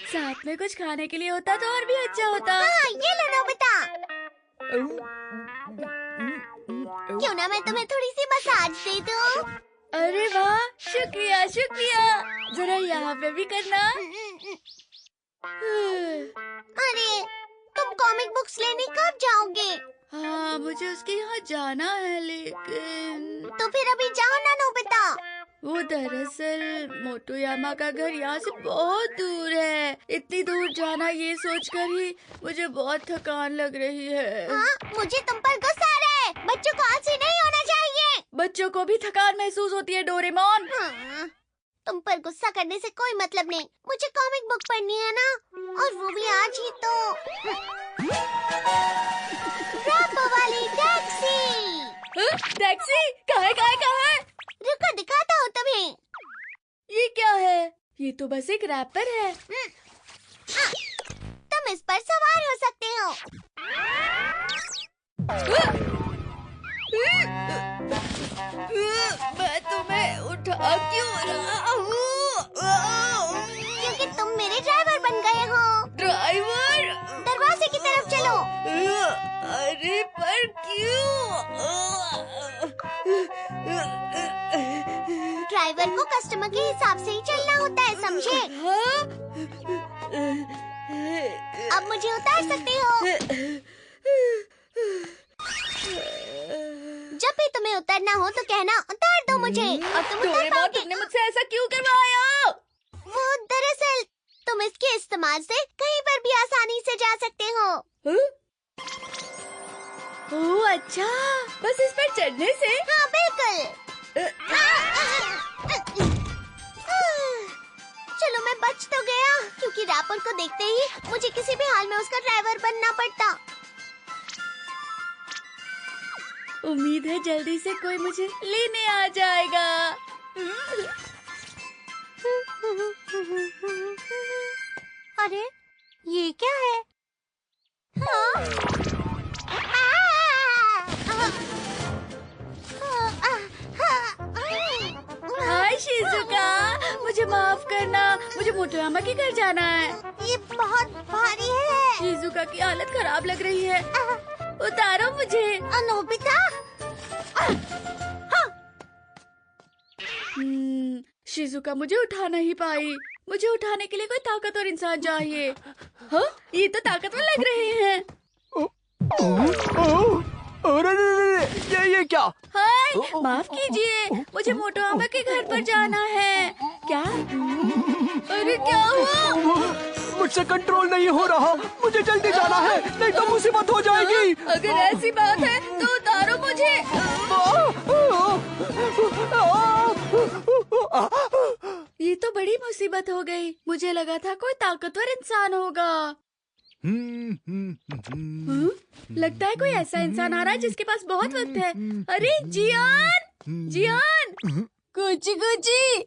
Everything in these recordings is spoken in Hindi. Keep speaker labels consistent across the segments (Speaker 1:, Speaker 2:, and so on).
Speaker 1: साथ में कुछ खाने के लिए होता तो और भी अच्छा होता।
Speaker 2: हाँ, ये लो नोबिता। क्यों ना मैं तुम्हें थोड़ी सी मसाज दे दूं?
Speaker 1: अरे वाह, शुक्रिया शुक्रिया। जरा यहाँ पे भी करना।
Speaker 2: अरे, तुम कॉमिक बुक्स लेने कब जाओगे?
Speaker 1: हाँ, मुझे उसके यहाँ जाना है, लेकिन
Speaker 2: तो फिर अभी जाओ ना नोबिता।
Speaker 1: वो दरअसल मोटोयामा का घर यहाँ से बहुत दूर है। इतनी दूर जाना ये सोचकर ही मुझे बहुत थकान लग रही है।
Speaker 2: हाँ, मुझे तुम पर गुस्सा आ रहा है। बच्चों को आलसी नहीं होना चाहिए।
Speaker 1: बच्चों को भी थकान महसूस होती है डोरेमोन।
Speaker 2: हाँ, तुम पर गुस्सा करने से कोई मतलब नहीं। मुझे कॉमिक बुक पढ़नी है ना, और वो भी आज ही तो। रैम्बो वाली टैक्सी।
Speaker 1: टैक्सी कहाँ है?
Speaker 2: रुको, दिखाता हूँ तुम्हें।
Speaker 1: ये क्या है? ये तो बस एक रैपर है।
Speaker 2: तुम इस पर सवार हो सकते हो।
Speaker 1: मैं तुम्हें उठा क्यों रहा हूँ?
Speaker 2: क्योंकि तुम मेरे ड्राइवर बन गए हो।
Speaker 1: ड्राइवर?
Speaker 2: दरवाजे की तरफ चलो।
Speaker 1: अरे पर क्यों?
Speaker 2: ड्राइवर को कस्टमर के हिसाब से ही चलना होता है, समझे? अब मुझे उतार सकते हो। जब भी तुम्हें उतरना हो तो कहना, उतार दो मुझे, और तुम उतर पाओगे।
Speaker 1: तुमने मुझसे ऐसा क्यों करवाया?
Speaker 2: वो दरअसल तुम इसके इस्तेमाल से कहीं पर भी आसानी से जा सकते हो।
Speaker 1: ओह अच्छा, बस इस पर चढ़ने से?
Speaker 2: हाँ बिल्कुल। चलो मैं बच तो गया, क्योंकि रैपर को देखते ही मुझे किसी भी हाल में उसका ड्राइवर बनना पड़ता।
Speaker 1: उम्मीद है जल्दी से कोई मुझे लेने आ जाएगा।
Speaker 2: अरे ये क्या है?
Speaker 1: हाय शिजुका, मुझे माफ करना, मुझे मोटोयामा के घर जाना है।
Speaker 2: ये बहुत भारी है।
Speaker 1: शिजुका की हालत खराब लग रही है। उतारो मुझे।
Speaker 2: नोबिता।
Speaker 1: शिजुका मुझे उठा नहीं पाई। मुझे उठाने के लिए कोई ताकतवर इंसान चाहिए। हाँ, ये तो ताकतवर लग रहे हैं।
Speaker 3: अरे ये क्या?
Speaker 1: हाय, माफ कीजिए, मुझे मोटोयामा के घर पर जाना है। क्या? अरे क्या हुआ?
Speaker 3: मुझसे कंट्रोल नहीं हो रहा, मुझे जल्दी जाना है, नहीं तो मुसीबत हो जाएगी।
Speaker 1: अगर ऐसी बात है तो उतारो मुझे। ये तो बड़ी मुसीबत हो गई। मुझे लगा था कोई ताकतवर इंसान होगा। लगता है कोई ऐसा इंसान आ रहा है जिसके पास बहुत वक्त है। अरे जियान, जियान, कुची कुची।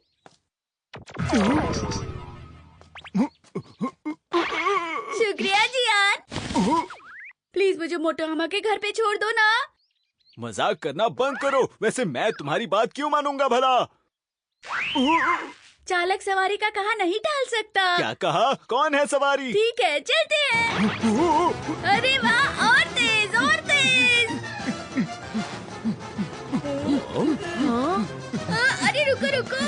Speaker 1: शुक्रिया जियान। प्लीज मुझे मोटोयामा के घर पे छोड़ दो ना।
Speaker 3: मजाक करना बंद करो। वैसे मैं तुम्हारी बात क्यों मानूंगा भला?
Speaker 1: चालक सवारी का कहा नहीं टाल सकता।
Speaker 3: क्या कहा? कौन है सवारी?
Speaker 1: ठीक है, चलते हैं। अरे वाह, और तेज और तेज। अरे रुको रुको,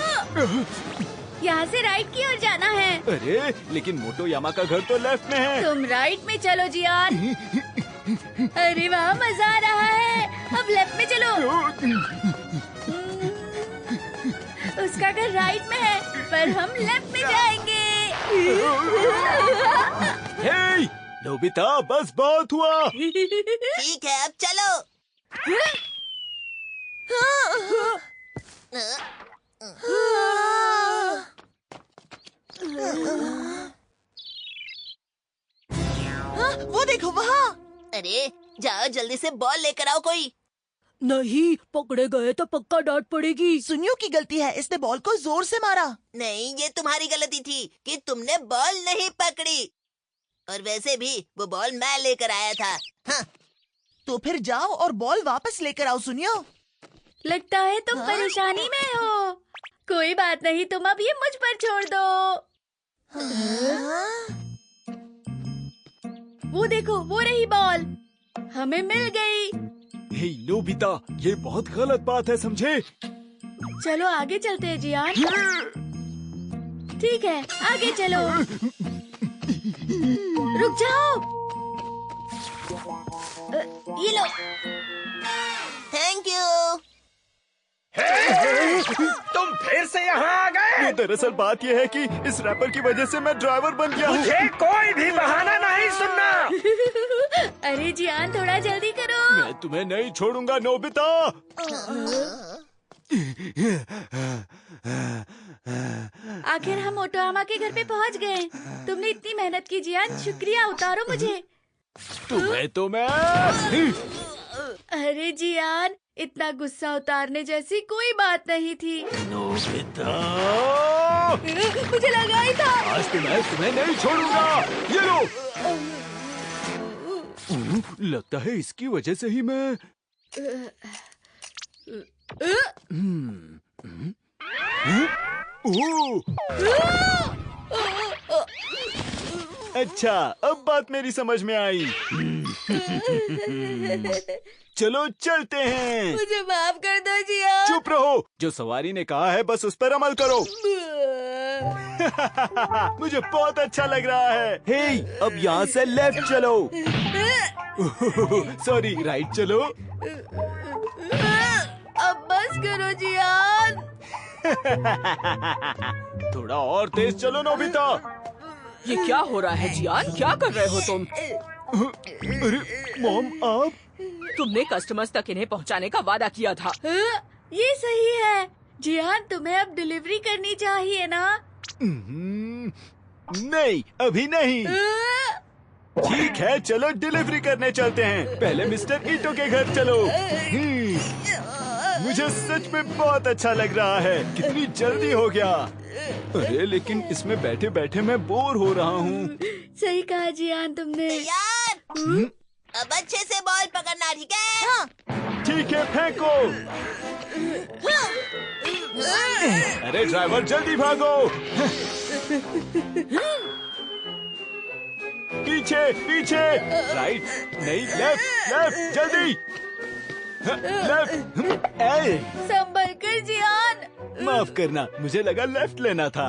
Speaker 1: यहाँ से राइट की ओर जाना है।
Speaker 3: अरे लेकिन मोटोयामा का घर तो लेफ्ट में है।
Speaker 1: तुम राइट में चलो जियान। अरे वाह, मजा आ रहा है। अब लेफ्ट में चलो। उसका घर राइट में है, पर हम लेफ्ट में जाएंगे।
Speaker 3: हे, नोबिता, बस बहुत हुआ।
Speaker 2: ठीक है, अब चलो।
Speaker 4: वो देखो वहाँ।
Speaker 2: अरे जाओ, जल्दी से बॉल लेकर आओ कोई।
Speaker 4: नहीं, पकड़े गए तो पक्का डांट पड़ेगी। सुनियो की गलती है, इसने बॉल को जोर से मारा।
Speaker 2: नहीं, ये तुम्हारी गलती थी कि तुमने बॉल नहीं पकड़ी। और वैसे भी वो बॉल मैं लेकर आया था। हाँ।
Speaker 4: तो फिर जाओ और बॉल वापस लेकर आओ। सुनियो,
Speaker 1: लगता है तुम परेशानी में हो। कोई बात नहीं, तुम अब ये मुझ पर छोड़ दो। वो देखो, वो रही बॉल। हमें मिल गई।
Speaker 5: हे नोबिता, ये बहुत गलत बात है, समझे?
Speaker 1: चलो आगे चलते हैं जियान। ठीक है, आगे चलो। रुक जाओ। ये लो।
Speaker 2: Thank you.
Speaker 3: तुम फिर से यहाँ आ गए?
Speaker 5: दरअसल बात यह है कि इस रैपर की वजह से मैं ड्राइवर बन गया हूँ।
Speaker 3: मुझे कोई भी बहाना नहीं सुनना।
Speaker 1: अरे जियान, थोड़ा जल्दी करो।
Speaker 5: मैं तुम्हें नहीं छोड़ूंगा नोबिता।
Speaker 1: आखिर हम मोटोयामा के घर पे पहुंच गए। तुमने इतनी मेहनत की जियान, शुक्रिया। उतारो मुझे।
Speaker 5: तुम्हें तो मैं
Speaker 1: अरे जियान, इतना गुस्सा उतारने जैसी कोई बात नहीं थी।
Speaker 5: नोबिता,
Speaker 1: मुझे लगा ही था।
Speaker 5: आज तो मैं तुम्हें नहीं छोड़ूंगा। ये लो। लगता है इसकी वजह से ही मैं अच्छा, अब बात मेरी समझ में आई। चलो चलते हैं।
Speaker 1: मुझे माफ कर दो जियान।
Speaker 5: चुप रहो, जो सवारी ने कहा है बस उस पर अमल करो। मुझे बहुत अच्छा लग रहा है। हे, अब यहाँ से लेफ्ट चलो। सॉरी, राइट चलो।
Speaker 1: अब बस करो जियान।
Speaker 5: थोड़ा और तेज चलो नोबिता।
Speaker 4: ये क्या हो रहा है जियान? क्या कर रहे हो तुम?
Speaker 5: अरे मॉम, आप?
Speaker 4: तुमने कस्टमर्स तक इन्हें पहुंचाने का वादा किया था।
Speaker 1: ये सही है जियान, तुम्हें अब डिलीवरी करनी चाहिए ना।
Speaker 5: नहीं, अभी नहीं। ठीक है, चलो डिलीवरी करने चलते हैं। पहले मिस्टर ईटो के घर चलो। मुझे सच में बहुत अच्छा लग रहा है। कितनी जल्दी हो गया। अरे लेकिन इसमें बैठे बैठे मैं बोर हो रहा हूँ।
Speaker 1: सही कहा जियान तुमने।
Speaker 2: यार, अब अच्छे से बॉल पकड़ना, ठीक है? हाँ।
Speaker 5: ठीक है, फेंको। अरे ड्राइवर, जल्दी भागो। पीछे पीछे। राइट नहीं, लेफ्ट लेफ्ट, जल्दी। लेफ्ट।
Speaker 1: संभल कर जियान।
Speaker 5: माफ करना, मुझे लगा लेफ्ट लेना था।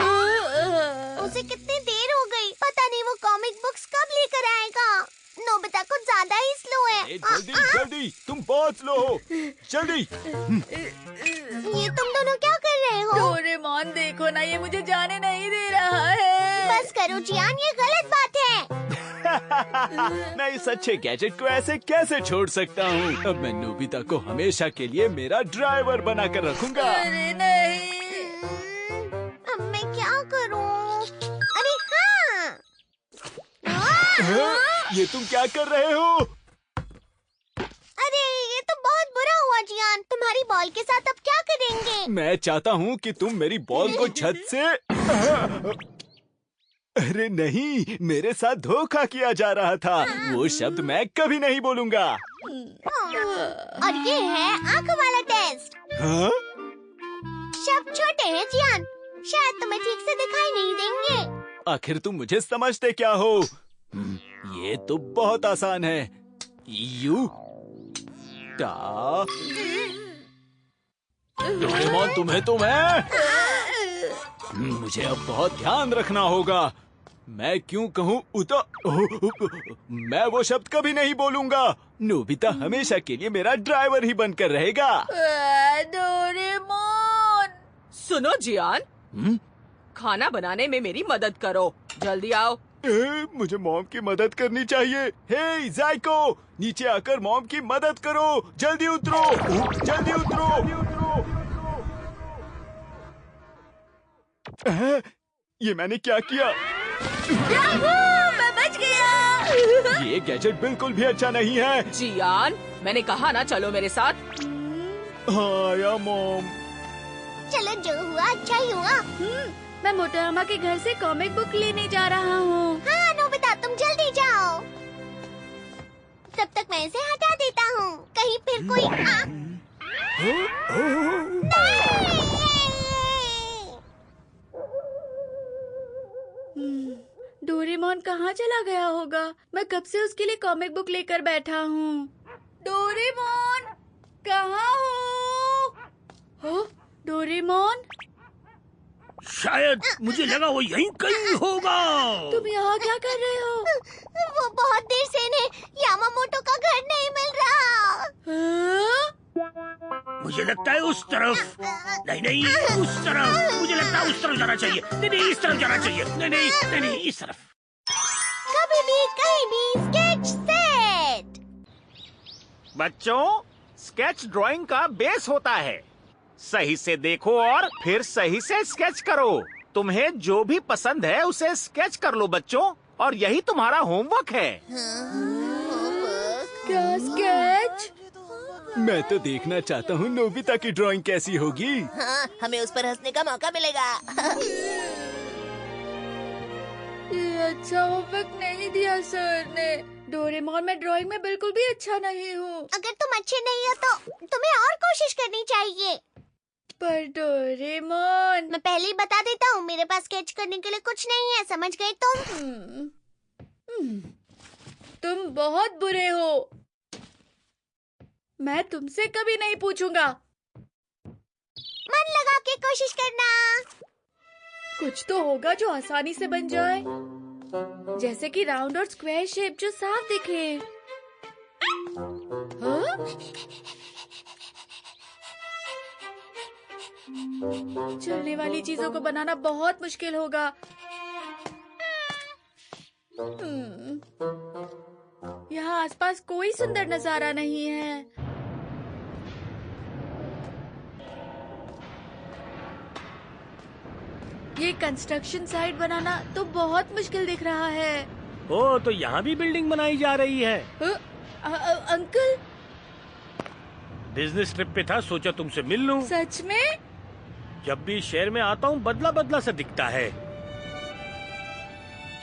Speaker 2: उसे कितनी देर हो गई, पता नहीं वो कॉमिक बुक्स कब लेकर आएगा। नोबिता कुछ ज्यादा ही स्लो है।
Speaker 5: जल्दी जल्दी, तुम बहुत स्लो हो। जल्दी।
Speaker 2: ये तुम दोनों क्या कर रहे हो?
Speaker 1: डोरेमोन देखो ना, ये मुझे जाने नहीं दे रहा है।
Speaker 2: बस करो जियान, ये गलत बात है।
Speaker 5: मैं इस अच्छे गैजेट को ऐसे कैसे छोड़ सकता हूँ? अब मैं नोबिता को हमेशा के लिए मेरा ड्राइवर बना कर रखूंगा।
Speaker 1: अरे नहीं।
Speaker 2: अब मैं क्या करूँ? अरे हाँ,
Speaker 5: ये तुम क्या कर रहे हो?
Speaker 2: अरे ये तो बहुत बुरा हुआ जियान। तुम्हारी बॉल के साथ अब क्या करेंगे?
Speaker 5: मैं चाहता हूँ कि तुम मेरी बॉल को छत से अरे नहीं, मेरे साथ धोखा किया जा रहा था। वो शब्द मैं कभी नहीं बोलूँगा।
Speaker 2: और ये है आंखों वाला टेस्ट।
Speaker 5: हाँ?
Speaker 2: शब्द छोटे हैं जियान, शायद तुम्हें ठीक से दिखाई नहीं देंगे।
Speaker 5: आखिर तुम मुझे समझते क्या हो? ये तो बहुत आसान है। यू टा। डोरेमोन, तुम्हें मुझे अब बहुत ध्यान रखना होगा। मैं क्यों कहूँ उता, मैं वो शब्द कभी नहीं बोलूँगा। नोबिता हमेशा के लिए मेरा ड्राइवर ही बनकर रहेगा।
Speaker 1: डोरेमोन।
Speaker 4: सुनो जियान, खाना बनाने में मेरी मदद करो। जल्दी आओ।
Speaker 5: मुझे मॉम की मदद करनी चाहिए। हे जाइको, नीचे आकर मॉम की मदद करो। जल्दी उतरो, जल्दी उतरो। ये मैंने क्या किया?
Speaker 1: मैं बच गया।
Speaker 5: ये गैजेट बिल्कुल भी अच्छा नहीं है।
Speaker 4: जियान, मैंने कहा ना चलो मेरे साथ।
Speaker 5: हाँ या मॉम।
Speaker 2: चलो, जो हुआ अच्छा ही हुआ।
Speaker 1: मैं मोटोयामा के घर से कॉमिक बुक लेने जा रहा हूँ।
Speaker 2: हाँ नोबिता, तुम जल्दी जाओ। तब तक मैं इसे हटा देता हूँ। कहीं फिर कोई
Speaker 1: डोरेमोन कहाँ चला गया होगा? मैं कब से उसके लिए कॉमिक बुक लेकर बैठा हूँ। डोरेमोन कहाँ हो? डोरेमोन,
Speaker 3: शायद मुझे लगा वो यहीं कहीं होगा।
Speaker 1: तुम यहाँ क्या कर रहे हो?
Speaker 6: वो बहुत देर से इन्हें यामामोटो का घर नहीं मिल रहा।
Speaker 1: हाँ?
Speaker 3: मुझे लगता है उस तरफ। नहीं उस तरफ। मुझे लगता है उस तरफ जाना चाहिए। नहीं इस तरफ जाना चाहिए। नहीं इस तरफ।
Speaker 6: कभी भी कहीं भी स्केच सेट।
Speaker 7: बच्चों, स्केच ड्राइंग का बेस होता है। सही से देखो और फिर सही से स्केच करो। तुम्हें जो भी पसंद है उसे स्केच कर लो बच्चों, और यही तुम्हारा होमवर्क है।
Speaker 1: क्या स्केच?
Speaker 5: मैं तो देखना चाहता हूँ नोबिता की ड्राइंग कैसी होगी।
Speaker 2: हाँ, हमें उस पर हंसने का मौका मिलेगा।
Speaker 1: ये अच्छा होमवर्क नहीं दिया सर ने। डोरेमोन, मैं ड्राइंग में बिल्कुल भी अच्छा नहीं हूँ।
Speaker 6: अगर तुम अच्छे नहीं हो तो तुम्हें और कोशिश करनी चाहिए।
Speaker 1: पर डोरेमोन,
Speaker 6: मैं पहले ही बता देता हूँ, मेरे पास स्केच करने के लिए कुछ नहीं है, समझ गए तुम?
Speaker 1: तुम बहुत बुरे हो। मैं तुमसे कभी नहीं पूछूंगा।
Speaker 6: मन लगा के कोशिश करना।
Speaker 1: कुछ तो होगा जो आसानी से बन जाए, जैसे कि राउंड और स्क्वायर शेप जो साफ दिखे। हाँ? चलने वाली चीजों को बनाना बहुत मुश्किल होगा। यहाँ आसपास कोई सुंदर नजारा नहीं है। ये कंस्ट्रक्शन साइट बनाना तो बहुत मुश्किल दिख रहा है।
Speaker 3: ओ, तो यहाँ भी बिल्डिंग बनाई जा रही है।
Speaker 1: अंकल,
Speaker 3: बिजनेस ट्रिप पे था, सोचा तुमसे मिल लूं।
Speaker 1: सच में?
Speaker 3: जब भी शहर में आता हूँ बदला बदला सा दिखता है।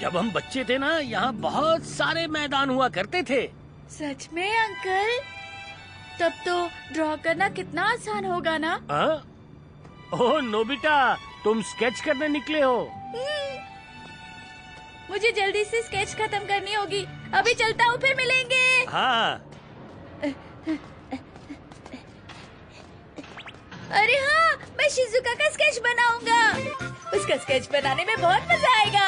Speaker 3: जब हम बच्चे थे ना, यहाँ बहुत सारे मैदान हुआ करते थे।
Speaker 1: सच में अंकल? तब तो ड्रॉ करना कितना आसान होगा ना?
Speaker 3: हाँ? ओह नोबिता, तुम स्केच करने निकले हो?
Speaker 1: मुझे जल्दी से स्केच खत्म करनी होगी। अभी चलता हूँ, फिर मिलेंगे।
Speaker 3: हाँ।
Speaker 1: अरे हाँ, मैं शिजुका का स्केच बनाऊंगा। उसका स्केच बनाने में बहुत मजा आएगा।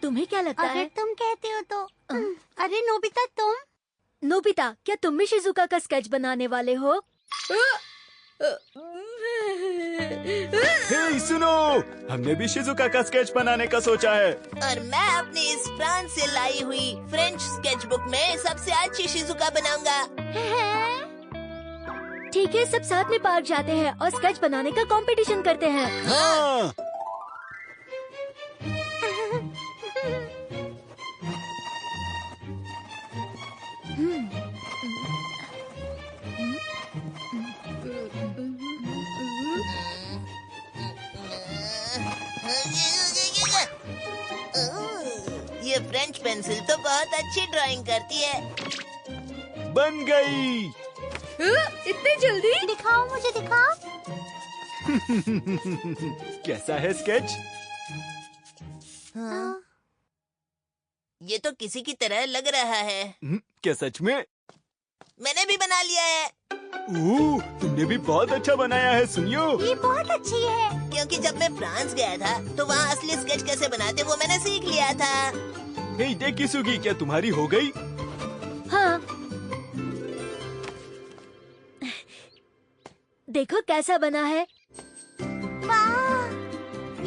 Speaker 8: तुम्हें क्या लगता
Speaker 6: अगर
Speaker 8: है?
Speaker 6: तुम कहते हो तो। अरे नोबिता, तुम?
Speaker 8: नोबिता, क्या तुम भी शिजुका का स्केच बनाने वाले हो?
Speaker 5: हे सुनो, हमने भी शिजुका का स्केच बनाने का सोचा है।
Speaker 2: और मैं अपनी इस फ्रांस से लाई हुई फ्रेंच स्केच बुक में सबसे अच्छी शिजुका बनाऊंगा।
Speaker 8: ठीक है, सब साथ में पार्क जाते हैं और स्केच बनाने का कंपटीशन करते हैं।
Speaker 5: हाँ।
Speaker 2: ये फ्रेंच पेंसिल तो बहुत अच्छी ड्राइंग करती है।
Speaker 5: बन गई।
Speaker 1: इतनी जल्दी?
Speaker 6: दिखाओ, मुझे दिखाओ।
Speaker 5: कैसा है स्केच?
Speaker 2: हाँ। ये तो किसी की तरह लग रहा है।
Speaker 5: क्या सच में?
Speaker 2: मैंने भी बना लिया है।
Speaker 5: तुमने भी बहुत अच्छा बनाया है सुनियो।
Speaker 6: ये बहुत अच्छी है।
Speaker 2: क्योंकि जब मैं फ्रांस गया था तो वहाँ असली स्केच कैसे बनाते वो मैंने सीख लिया था।
Speaker 5: हे डेकिसुगी, क्या तुम्हारी हो गई?
Speaker 8: हाँ। देखो कैसा बना है।
Speaker 6: वाह,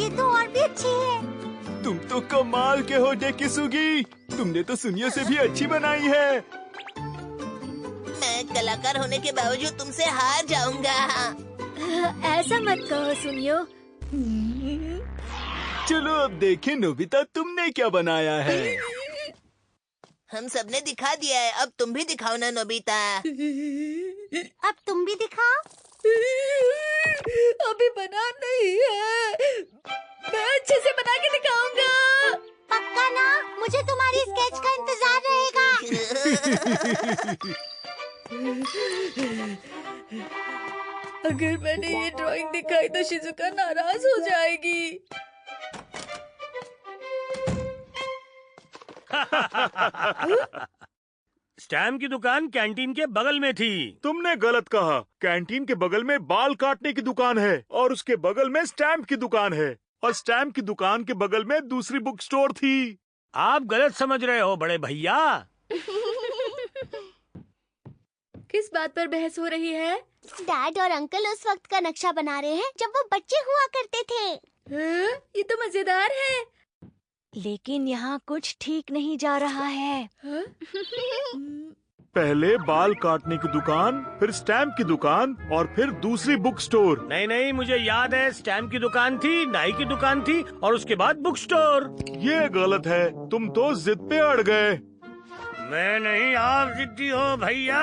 Speaker 6: ये तो और भी अच्छी है।
Speaker 5: तुम तो कमाल के हो डेकिसुगी। तुमने तो सुनियो से भी अच्छी बनाई है।
Speaker 2: मैं कलाकार होने के बावजूद तुमसे हार जाऊंगा।
Speaker 8: ऐसा मत कहो सुनियो।
Speaker 5: चलो अब देखें नोबिता, तुमने क्या बनाया है।
Speaker 2: हम सबने दिखा दिया है, अब तुम भी दिखाओ ना नोबिता।
Speaker 6: अब तुम भी दिखाओ।
Speaker 1: अभी बना नहीं है, मैं अच्छे से बना के दिखाऊंगा।
Speaker 6: पक्का ना? मुझे तुम्हारी स्केच का इंतजार रहेगा।
Speaker 1: अगर मैंने ये ड्राइंग दिखाई तो शिजुका नाराज हो जाएगी।
Speaker 3: स्टैम्प की दुकान कैंटीन के बगल में थी।
Speaker 5: तुमने गलत कहा। कैंटीन के बगल में बाल काटने की दुकान है और उसके बगल में स्टैम्प की दुकान है और स्टैम्प की दुकान के बगल में दूसरी बुक स्टोर थी।
Speaker 3: आप गलत समझ रहे हो बड़े भैया।
Speaker 1: किस बात पर बहस हो रही है?
Speaker 6: डैड और अंकल उस वक्त का नक्शा बना रहे हैं जब वो बच्चे हुआ करते थे।
Speaker 1: हाँ, ये तो मजेदार है।
Speaker 8: लेकिन यहाँ कुछ ठीक नहीं जा रहा है।
Speaker 1: हाँ?
Speaker 5: पहले बाल काटने की दुकान, फिर स्टैम्प की दुकान और फिर दूसरी बुक स्टोर।
Speaker 3: नहीं नहीं, मुझे याद है स्टैम्प की दुकान थी, नाई की दुकान थी और उसके बाद बुक स्टोर।
Speaker 5: ये गलत है। तुम तो जिद पे अड़ गए।
Speaker 3: मैं नहीं, आप जिद्दी हो भैया।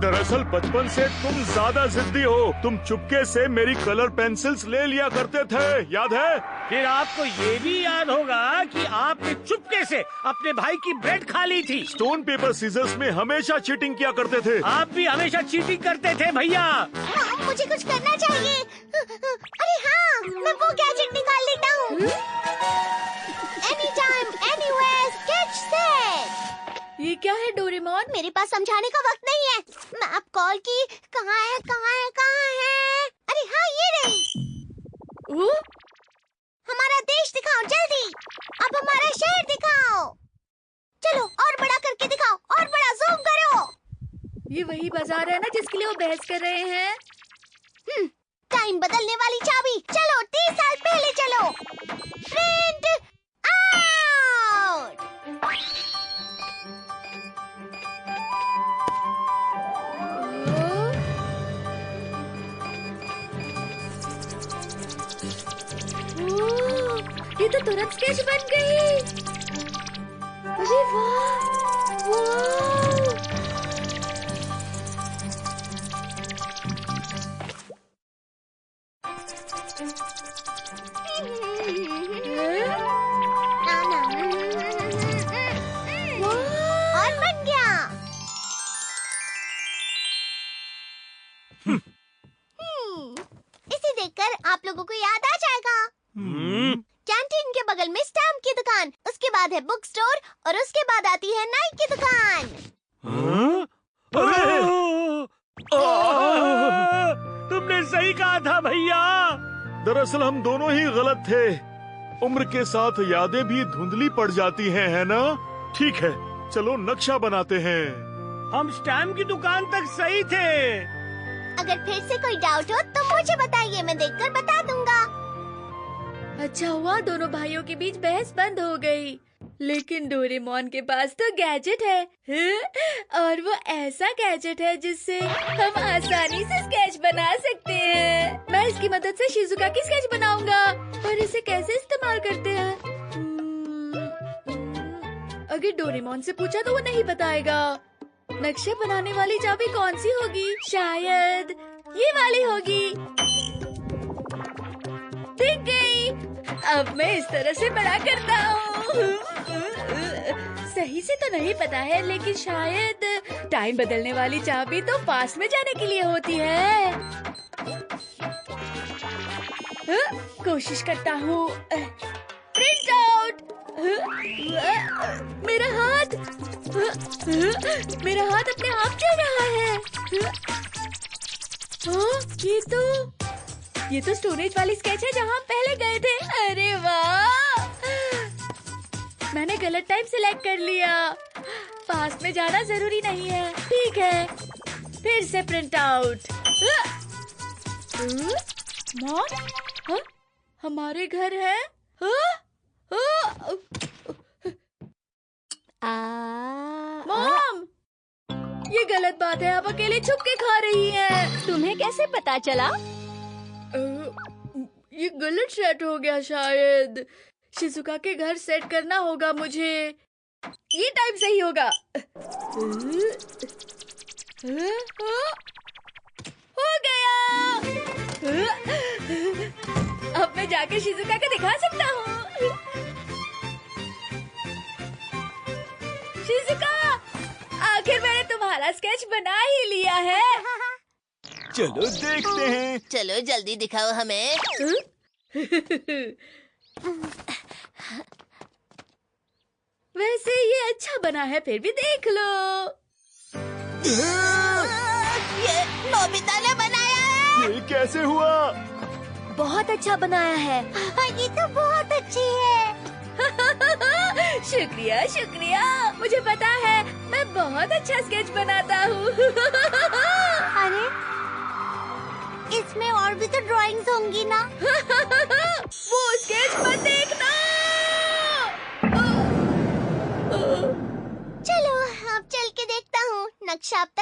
Speaker 5: दरअसल बचपन से तुम ज्यादा जिद्दी हो। तुम चुपके से मेरी कलर पेंसिल्स ले लिया करते थे, याद है?
Speaker 3: फिर आपको ये भी याद होगा कि आपने चुपके से अपने भाई की ब्रेड खा ली थी।
Speaker 5: स्टोन पेपर सीजर्स में हमेशा चीटिंग किया करते थे।
Speaker 3: आप भी हमेशा चीटिंग करते थे भैया।
Speaker 6: मुझे कुछ करना चाहिए। अरे हाँ, मैं वो गैजेट निकाल लेता हूँ। Anytime anywhere sketch set.
Speaker 1: ये क्या है डोरेमोन?
Speaker 6: मेरे पास समझाने का वक्त नहीं है। मैप कॉल की। कहाँ है कहाँ है कहाँ है? अरे हाँ, ये रही।
Speaker 1: ओ?
Speaker 6: हमारा देश दिखाओ जल्दी। अब हमारा शहर दिखाओ। चलो और बड़ा करके दिखाओ, और बड़ा जूम करो।
Speaker 1: ये वही बाजार है ना जिसके लिए वो बहस कर रहे हैं?
Speaker 6: टाइम बदलने वाली चाबी। चलो 30 साल पहले चलो। Print out.
Speaker 1: ये तो तुरंत स्केच बन गई। अरे वाह, वाह।
Speaker 6: और बन गया। इसे देखकर आप लोगों को याद आ जाएगा। कैंटीन के बगल में स्टैम्प की दुकान, उसके बाद है बुक स्टोर और उसके बाद आती है नाई की दुकान।
Speaker 3: तुमने सही कहा था भैया।
Speaker 5: दरअसल हम दोनों ही गलत थे। उम्र के साथ यादें भी धुंधली पड़ जाती हैं, है ना? ठीक है, चलो नक्शा बनाते हैं।
Speaker 3: हम स्टैम्प की दुकान तक सही थे।
Speaker 6: अगर फिर से कोई डाउट हो तो मुझे बताइए, मैं देखकर बता दूंगा।
Speaker 1: अच्छा हुआ दोनों भाइयों के बीच बहस बंद हो गई। लेकिन डोरेमोन के पास तो गैजेट है और वो ऐसा गैजेट है जिससे हम आसानी से स्केच बना सकते हैं। मैं इसकी मदद से शिजुका की स्केच बनाऊंगा। पर इसे कैसे इस्तेमाल करते हैं? अगर डोरेमोन से पूछा तो वो नहीं बताएगा। नक्शे बनाने वाली चाबी कौन सी होगी? शायद ये वाली होगी। दिख गई। अब मैं इस तरह से बड़ा करता हूँ। सही से तो नहीं पता है, लेकिन शायद टाइम बदलने वाली चाबी तो पास में जाने के लिए होती है। कोशिश करता हूँ। Print out. मेरा हाथ अपने आप चल रहा है। ये तो स्टोरेज वाली स्केच है जहाँ हम पहले गए थे। अरे वाह, मैंने गलत टाइम सिलेक्ट कर लिया। पास में जाना जरूरी नहीं है। ठीक है, फिर से प्रिंट आउट। मॉम, हमारे घर है। मॉम, ये गलत बात है। आप अकेले छुप के खा रही हैं।
Speaker 8: तुम्हें कैसे पता चला?
Speaker 1: ये गलत सेट हो गया शायद। शिजुका के घर सेट करना होगा मुझे। ये टाइम सही होगा। हो गया। अब मैं जाकर शिजुका को दिखा सकता हूँ। शिजुका, आखिर मैंने तुम्हारा स्केच बना ही लिया है।
Speaker 5: चलो देखते हैं।
Speaker 2: चलो जल्दी दिखाओ हमें।
Speaker 1: वैसे ये अच्छा बना है, फिर भी देख लो।
Speaker 2: ये नोबिता ने बनाया है।
Speaker 5: ये कैसे हुआ?
Speaker 8: बहुत अच्छा बनाया है।
Speaker 6: ये तो बहुत अच्छी है।
Speaker 1: शुक्रिया शुक्रिया, मुझे पता है मैं बहुत अच्छा स्केच बनाता हूँ।
Speaker 6: अरे इसमें और भी तो ड्राइंग्स होंगी ना।
Speaker 1: वो स्केच मत देखना।
Speaker 6: चलो अब चल के देखता हूँ नक्शा अब तक